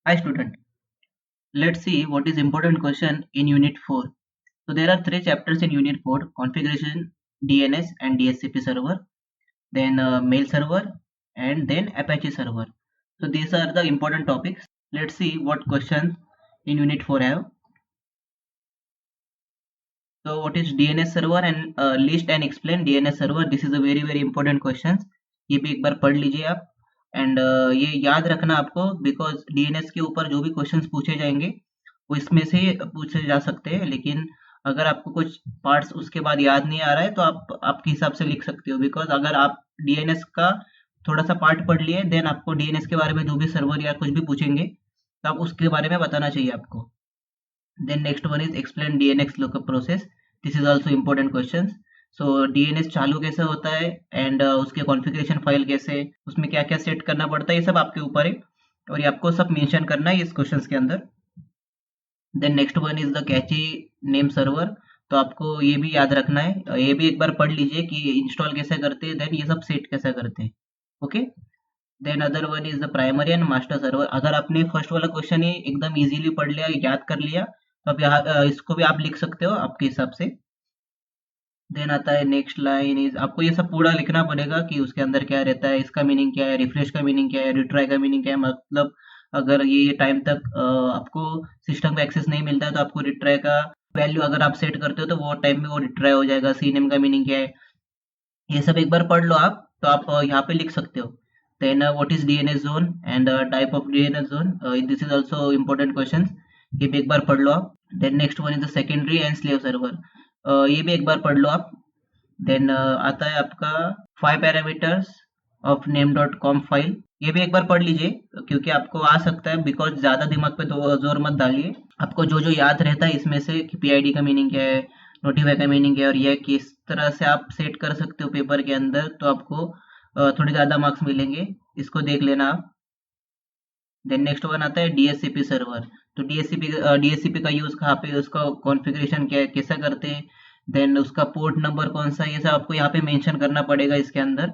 Hi student, let's see what is important question in Unit 4. So there are three chapters in Unit 4, configuration, DNS and DHCP server, then mail server and then Apache server. So these are the important topics. Let's see what questions in Unit 4 have. So what is DNS server and list and explain DNS server. This is a very important question. ये भी एक बार पढ़ लीजिए आप and ये याद रखना आपको बिकॉज डीएनएस के ऊपर जो भी क्वेश्चंस पूछे जाएंगे वो इसमें से पूछे जा सकते हैं, लेकिन अगर आपको कुछ पार्ट्स उसके बाद याद नहीं आ रहा है तो आप आपके हिसाब से लिख सकते हो। बिकॉज अगर आप डीएनएस का थोड़ा सा पार्ट पढ़ लिए देन आपको डीएनएस के बारे में जो भी सर्वर या कुछ भी पूछेंगे तो आप उसके बारे में बताना चाहिए आपको। Then next one is explain DNS lookup process. This is also important questions. So DNS चालू कैसे होता है एंड उसके कॉन्फ़िगरेशन फाइल कैसे, उसमें क्या क्या सेट करना पड़ता है, ये सब आपके ऊपर है और ये आपको सब मेंशन करना है इस क्वेश्चंस के अंदर। Then next one is the caching name server. तो आपको ये भी याद रखना है, ये भी एक बार पढ़ लीजिए कि इंस्टॉल कैसे करते हैं देन ये सब सेट कैसे करते हैं। Okay, then other one is the primary and master server. अगर आपने फर्स्ट वाला क्वेश्चन ही एकदम इजीली पढ़ लिया, याद कर लिया, तो आप यहाँ इसको भी आप लिख सकते हो आपके हिसाब से। देन आता है नेक्स्ट लाइन इज, आपको ये सब पूरा लिखना पड़ेगा कि उसके अंदर क्या रहता है, इसका मीनिंग क्या है, रिफ्रेश का मीनिंग क्या है, रिट्राई का मीनिंग क्या है। मतलब अगर ये टाइम तक आपको सिस्टम का एक्सेस नहीं मिलता है तो आपको रिट्राई का वैल्यू अगर आप सेट करते हो तो वो टाइम में वो रिट्राई हो जाएगा। सी नेम का मीनिंग क्या है, ये सब एक बार पढ़ लो आप तो आप यहाँ पे लिख सकते हो। Then what is DNS zone and type of DNS zone, this is also important questions, ये भी एक बार पढ़ लो आप। Then next one is the secondary and slave server, ये भी एक बार पढ़ लो आप। देन आता है आपका 5 parameters of name dot com file, ये भी एक बार पढ़ लीजिए क्योंकि आपको आ सकता है, बिकॉज ज्यादा दिमाग पे तो जोर मत डालिए। आपको जो जो याद रहता है इसमें से कि पीआईडी का मीनिंग क्या है, नोटिफाई का मीनिंग क्या है और यह किस तरह से आप सेट कर सकते हो पेपर के अंदर, तो आपको थोड़े ज्यादा मार्क्स मिलेंगे, इसको देख लेना आप। देन नेक्स्ट वन आता है डीएससीपी सर्वर। तो डीएससीपी का यूज कहाँ पे, उसका कॉन्फ़िगरेशन क्या है, कैसा करते हैं, देन उसका पोर्ट नंबर कौन सा है, ये सब आपको यहाँ पे मेंशन करना पड़ेगा इसके अंदर।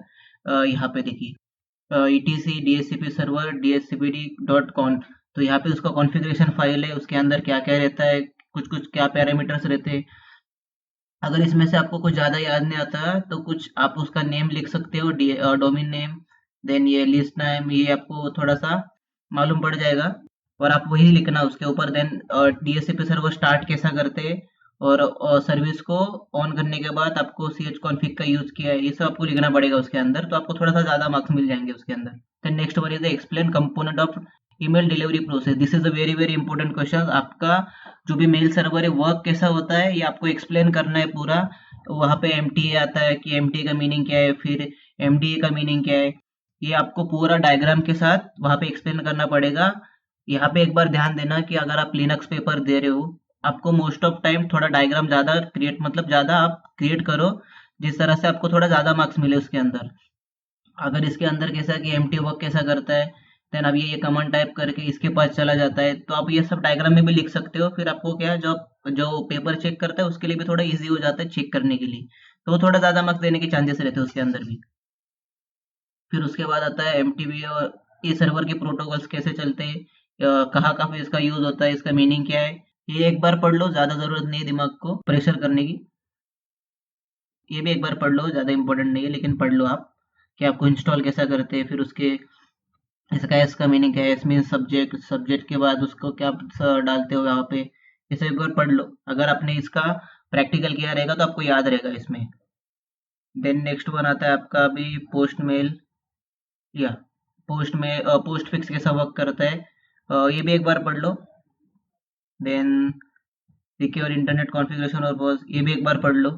यहाँ पे देखिए ETC DSCP server DSCPD dot con, तो यहाँ पे उसका कॉन्फ़िगरेशन फाइल है, उसके अंदर क्या क्या रहता है, कुछ कुछ क्या पैरामीटर्स रहते हैं। अगर इसमें से आपको कुछ ज़्यादा याद नहीं आता तो कुछ आप उसका नेम लिख सकते हो, डोमेन नेम, देन ये लिस्ट नेम, ये आपको थोड़ा सा मालूम पड़ जाएगा और आप वही लिखना उसके ऊपर। देन डीएचसीपी सर्वर स्टार्ट कैसा करते हैं और सर्विस को ऑन करने के बाद आपको सी एच कॉन्फिग का यूज किया है, ये सब आपको लिखना पड़ेगा उसके अंदर, तो आपको थोड़ा सा ज़्यादा मार्क्स मिल जाएंगे उसके अंदर। Then next one is the explain component of email delivery process. This is a very important question. आपका जो भी मेल सर्वर है वर्क कैसा होता है ये आपको एक्सप्लेन करना है पूरा। वहाँ पे एमटीए आता है कि एमटीए का मीनिंग क्या है, फिर एमडीए का मीनिंग क्या है, ये आपको पूरा डायग्राम के साथ वहाँ पे एक्सप्लेन करना पड़ेगा। यहाँ पे एक बार ध्यान देना कि अगर आप लिनक्स पेपर दे रहे हो आपको मोस्ट ऑफ टाइम थोड़ा डायग्राम ज़्यादा क्रिएट, मतलब ज़्यादा आप क्रिएट करो जिस तरह से आपको थोड़ा ज़्यादा मार्क्स मिले उसके अंदर। अगर इसके अंदर कैसा कि एम्प्टी वर्क कैसा करता है, देन अब ये कमांड टाइप करके इसके पास चला जाता है, तो आप ये सब डायग्राम में भी लिख सकते हो। फिर आपको क्या है, जो जो पेपर चेक करता है उसके लिए भी थोड़ा इजी हो जाता है चेक करने के लिए, तो वो थोड़ा ज़्यादा मार्क्स देने के चांसेस रहते हैं उसके अंदर भी। फिर उसके बाद आता है एमटीबी और ये सर्वर के प्रोटोकॉल्स कैसे चलते हैं, कहाँ कहाँ पे इसका यूज होता है, इसका मीनिंग क्या है, ये एक बार पढ़ लो, ज़्यादा ज़रूरत नहीं है दिमाग को प्रेशर करने की। ये भी एक बार पढ़ लो, ज़्यादा इंपॉर्टेंट नहीं है लेकिन पढ़ लो आप कि आपको इंस्टॉल कैसा करते हैं। फिर उसके इसका एस का मीनिंग क्या है, एस मीन सब्जेक्ट, सब्जेक्ट के बाद उसको क्या डालते हो यहाँ पे, इसे एक बार पढ़ लो। अगर आपने इसका प्रैक्टिकल किया रहेगा तो आपको याद रहेगा इसमें। देन नेक्स्ट वन आता है आपका अभी पोस्ट मेल या पोस्ट फिक्स कैसा वर्क करता है, ये भी एक बार पढ़ लो। देन सिक्योर इंटरनेट कॉन्फ़िगरेशन और बॉस, ये भी एक बार पढ़ लो।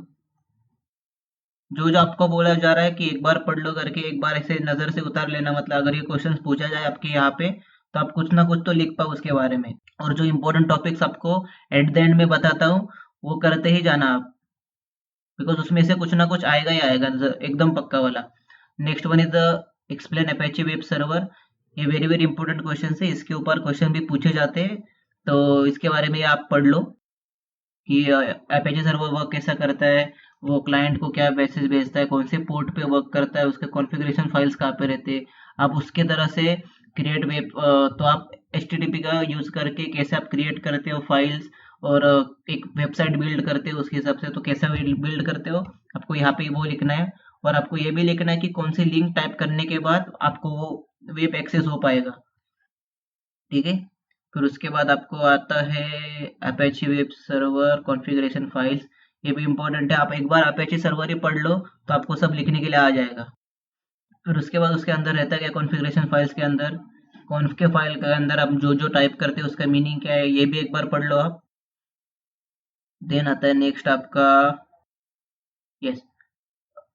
जो जो आपको बोला जा रहा है कि एक बार पढ़ लो करके एक बार ऐसे नज़र से उतार लेना, मतलब अगर ये क्वेश्चंस पूछा जाए आपके यहाँ पे तो आप कुछ ना कुछ तो लिख पाओ उसके बारे में। और जो इंपॉर्टेंट टॉपिक्स आपको एट द एंड में बताता हूँ वो करते ही जाना आप, बिकॉज उसमें से कुछ ना कुछ आएगा ही आएगा, एकदम पक्का वाला। Next one is the explain Apache web server, ये वेरी इंपॉर्टेंट क्वेश्चन है, इसके ऊपर क्वेश्चन भी पूछे जाते हैं, तो इसके बारे में आप पढ़ लो कि एपेचे सर्वर वर्क कैसा करता है, वो क्लाइंट को क्या मैसेज भेजता है, कौन से पोर्ट पे वर्क करता है, उसके कॉन्फ़िगरेशन फाइल्स कहाँ पे रहते हैं। आप उसके तरह से क्रिएट वेब, तो आप HTTP का यूज़ करके कैसे आप क्रिएट करते हो फाइल्स और एक वेबसाइट बिल्ड करते हो उसके हिसाब से, तो कैसे बिल्ड करते हो आपको यहाँ पे वो लिखना है। और आपको ये भी लिखना है कि कौन सी लिंक टाइप करने के बाद आपको वो वेब एक्सेस हो पाएगा, ठीक है। फिर उसके बाद आपको आता है अपेची वेब सर्वर कॉन्फ़िगरेशन फाइल्स। ये भी इम्पोर्टेंट है, आप एक बार अपेची सर्वर ही पढ़ लो तो आपको सब लिखने के लिए आ जाएगा। फिर उसके बाद उसके अंदर रहता है क्या, कॉन्फ़िगरेशन फाइल्स के अंदर, कॉन्फ के फाइल के अंदर आप जो जो टाइप करते हो उसका मीनिंग क्या है ये भी एक बार पढ़ लो आप। देन आता है नेक्स्ट आपका, yes,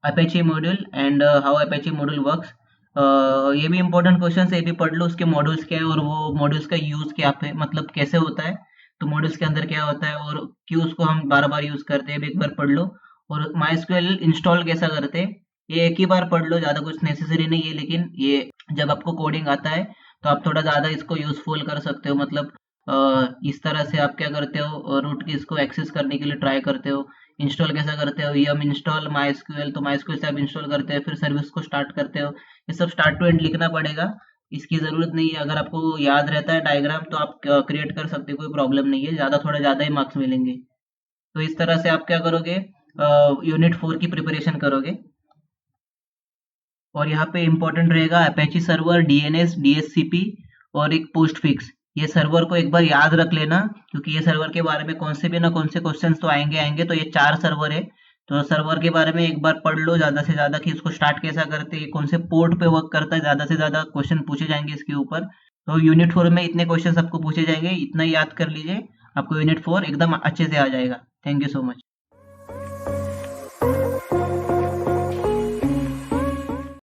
Apache module and how Apache module works. ये भी इंपॉर्टेंट क्वेश्चन है, ये भी पढ़ लो, उसके मॉड्यूल्स क्या है और वो मॉड्यूल्स का यूज़ क्या है, मतलब कैसे होता है, तो मॉड्यूल्स के अंदर क्या होता है और क्यों उसको हम बार बार यूज़ करते हैं, भी एक बार पढ़ लो। और माइस्क्यूएल इंस्टॉल कैसा करते हैं ये एक ही बार पढ़ लो, ज़्यादा कुछ नेसेसरी नहीं है, लेकिन ये जब आपको कोडिंग आता है तो आप थोड़ा ज़्यादा इसको यूज़फुल कर सकते हो। मतलब इस तरह से आप क्या करते हो, रूट की इसको एक्सेस करने के लिए ट्राई करते हो। इंस्टॉल कैसा करते हो, यम इंस्टॉल माइस्क्यूएल, तो माइस्क्यूएल से आप इंस्टॉल करते हो, फिर सर्विस को स्टार्ट करते हो। ये सब स्टार्ट टू एंड लिखना पड़ेगा, इसकी ज़रूरत नहीं है। अगर आपको याद रहता है डायग्राम तो आप क्रिएट कर सकते हो, कोई प्रॉब्लम नहीं है, ज़्यादा थोड़ा ज़्यादा ही मार्क्स मिलेंगे। तो इस तरह से आप क्या करोगे, यूनिट 4 की प्रिपरेशन करोगे। और यहाँ पे इंपॉर्टेंट रहेगा अपेची सर्वर, डीएनएस, डीएचसीपी और एक पोस्ट फिक्स। ये सर्वर को एक बार याद रख लेना, क्योंकि ये सर्वर के बारे में कौन से भी ना कौन से क्वेश्चंस तो आएंगे। तो ये 4 सर्वर है, तो सर्वर के बारे में एक बार पढ़ लो ज़्यादा से ज़्यादा कि इसको स्टार्ट कैसा करते हैं, कौन से पोर्ट पे वर्क करता है, ज़्यादा से ज़्यादा क्वेश्चन पूछे जाएंगे इसके ऊपर। तो यूनिट 4 में इतने क्वेश्चन आपको पूछे जाएंगे, इतना याद कर लीजिए, आपको यूनिट 4 एकदम अच्छे से आ जाएगा। Thank you so much.